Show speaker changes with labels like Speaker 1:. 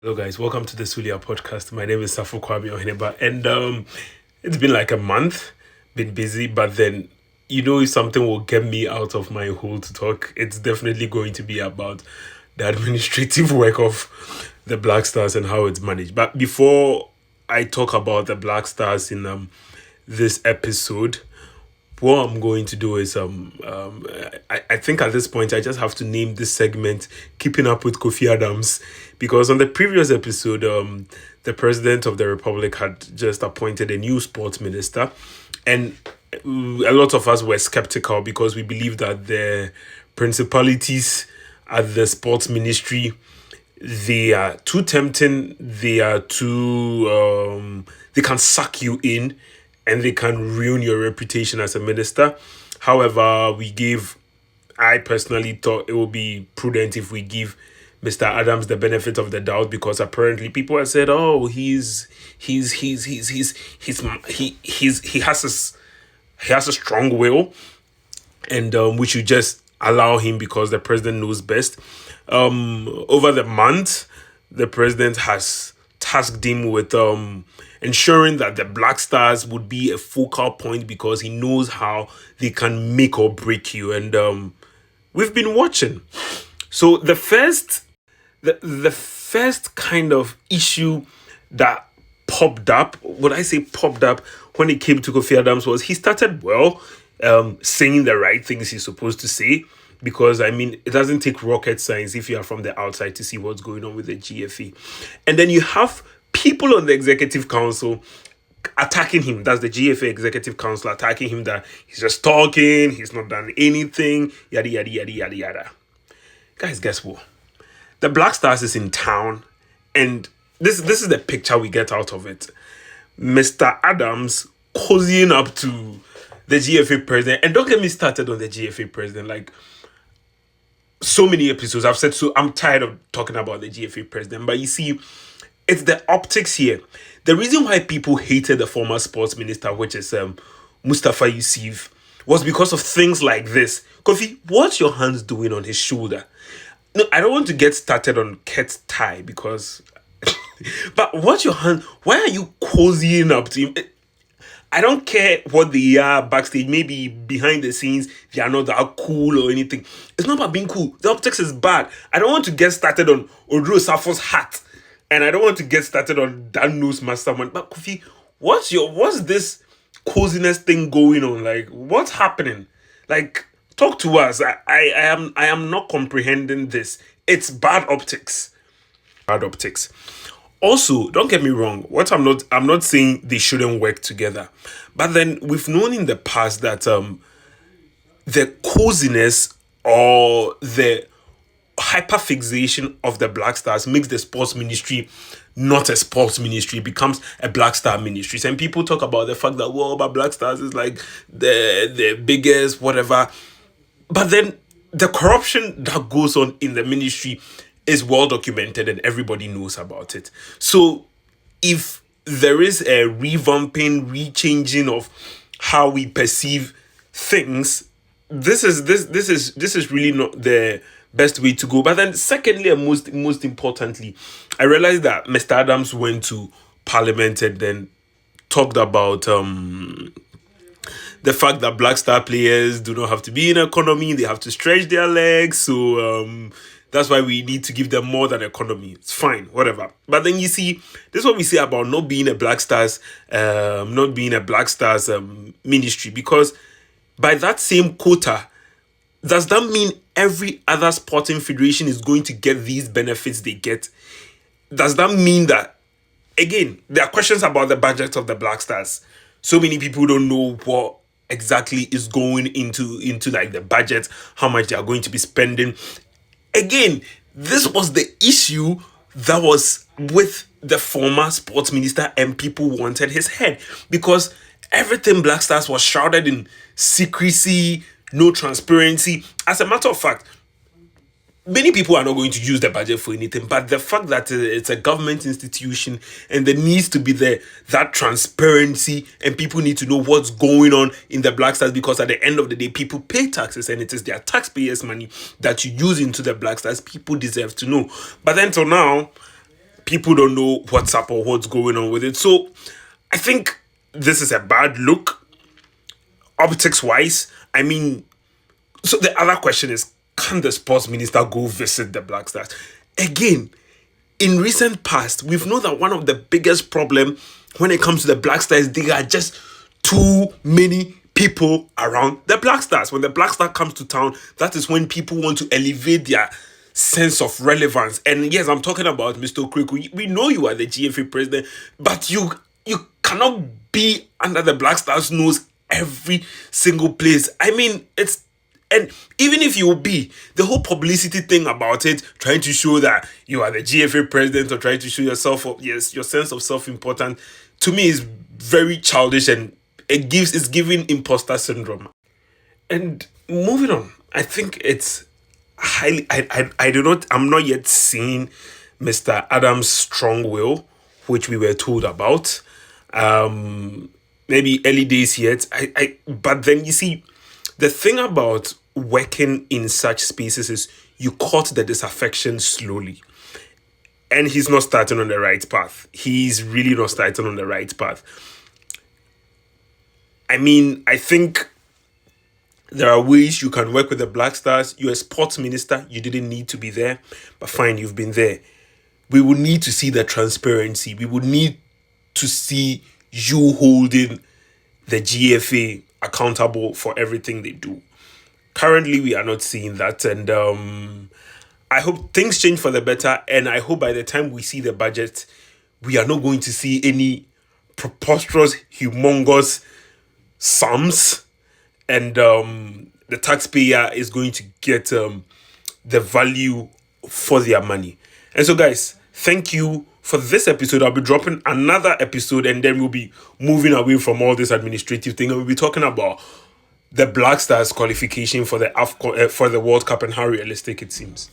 Speaker 1: Hello, guys. Welcome to the Sulia podcast. My name is Safo Kwame Ohineba, and it's been like a month, been busy, but then if something will get me out of my hole to talk, it's definitely going to be about the administrative work of the Black Stars and how it's managed. But before I talk about the Black Stars in this episode, what I'm going to do is I think at this point I just have to name this segment Keeping Up with Kofi Adams, because on the previous episode the president of the republic had just appointed a new sports minister, and a lot of us were skeptical because we believe that the principalities at the sports ministry, they are too tempting, they are too they can suck you in and they can ruin your reputation as a minister. However, I personally thought it would be prudent if we give Mr. Adams the benefit of the doubt, because apparently people have said, "Oh, he has a strong will, and we should just allow him because the president knows best." Over the month, the president has tasked him with ensuring that the Black Stars would be a focal point, because he knows how they can make or break you, and we've been watching. So the first kind of issue that popped up, what I say popped up, when it came to Kofi Adams was he started well, saying the right things he's supposed to say. Because I mean, it doesn't take rocket science if you are from the outside to see what's going on with the GFA. And then you have people on the executive council attacking him. That's the GFA executive council attacking him, that he's just talking, he's not done anything, yada yada yada yada yada. Guys, guess what? The Black Stars is in town, and this is the picture we get out of it. Mr. Adams cozying up to the GFA president, and don't get me started on the GFA president. Like, so many episodes I've said, so I'm tired of talking about the GFA president. But you see, it's the optics here. The reason why people hated the former sports minister, which is Mustafa Yusuf, was because of things like this. Kofi, what's your hands doing on his shoulder? No, I don't want to get started on Ket's tie, because but what's your hand? Why are you cozying up to him? I don't care what they are backstage, maybe behind the scenes, they are not that cool or anything. It's not about being cool. The optics is bad. I don't want to get started on Odro Safo's hat. And I don't want to get started on Dan Nose Masterman. But Kofi, what's this coziness thing going on? Like, what's happening? Like, talk to us. I am not comprehending this. It's bad optics. Bad optics. Also, don't get me wrong. I'm not saying they shouldn't work together, but then we've known in the past that the coziness or the hyperfixation of the Black Stars makes the sports ministry not a sports ministry, it becomes a Black Star ministry. And people talk about the fact that, well, but Black Stars is like the biggest whatever, but then the corruption that goes on in the ministry is well documented and everybody knows about it. So if there is a revamping, rechanging of how we perceive things, this is really not the best way to go. But then secondly, and most importantly, I realized that Mr. Adams went to Parliament and then talked about the fact that Black Star players do not have to be in economy, they have to stretch their legs. So that's why we need to give them more than economy. It's fine, whatever. But then you see, this is what we say about not being a Black Stars ministry, because by that same quota, does that mean every other sporting federation is going to get these benefits they get? Does that mean that, again, there are questions about the budget of the Black Stars. So many people don't know what exactly is going into like the budget, how much they are going to be spending. Again, this was the issue that was with the former sports minister, and people wanted his head because everything Black Stars was shrouded in secrecy, no transparency. As a matter of fact, many people are not going to use the budget for anything, but the fact that it's a government institution and there needs to be that transparency, and people need to know what's going on in the Black Stars, because at the end of the day, people pay taxes and it is their taxpayers' money that you use into the Black Stars. People deserve to know. But then till now, people don't know what's up or what's going on with it. So I think this is a bad look, optics wise. I mean, so the other question is, can the sports minister go visit the Black Stars? Again, in recent past, we've known that one of the biggest problem when it comes to the Black Stars, there are just too many people around the Black Stars. When the Black Star comes to town, that is when people want to elevate their sense of relevance. And yes, I'm talking about Mr. Okriku. We know you are the GFA president, but you cannot be under the Black Stars' nose every single place. I mean, and even if you will be, the whole publicity thing about it, trying to show that you are the GFA president or trying to show yourself, yes, your sense of self-importance, to me is very childish, and it's giving imposter syndrome. And moving on, I think it's highly, I'm not yet seeing Mr. Adams' strong will, which we were told about. Maybe early days yet. But then you see, the thing about working in such spaces is you court the disaffection slowly. And he's not starting on the right path. He's really not starting on the right path. I mean, I think there are ways you can work with the Black Stars. You're a sports minister. You didn't need to be there. But fine, you've been there. We would need to see the transparency. We would need to see you holding the GFA accountable for everything they do. Currently, we are not seeing that. And I hope things change for the better. And I hope by the time we see the budget, we are not going to see any preposterous, humongous sums. And the taxpayer is going to get the value for their money. And so, guys, thank you for this episode. I'll be dropping another episode, and then we'll be moving away from all this administrative thing, and we'll be talking about the Black Stars qualification for the for the World Cup and how realistic it seems.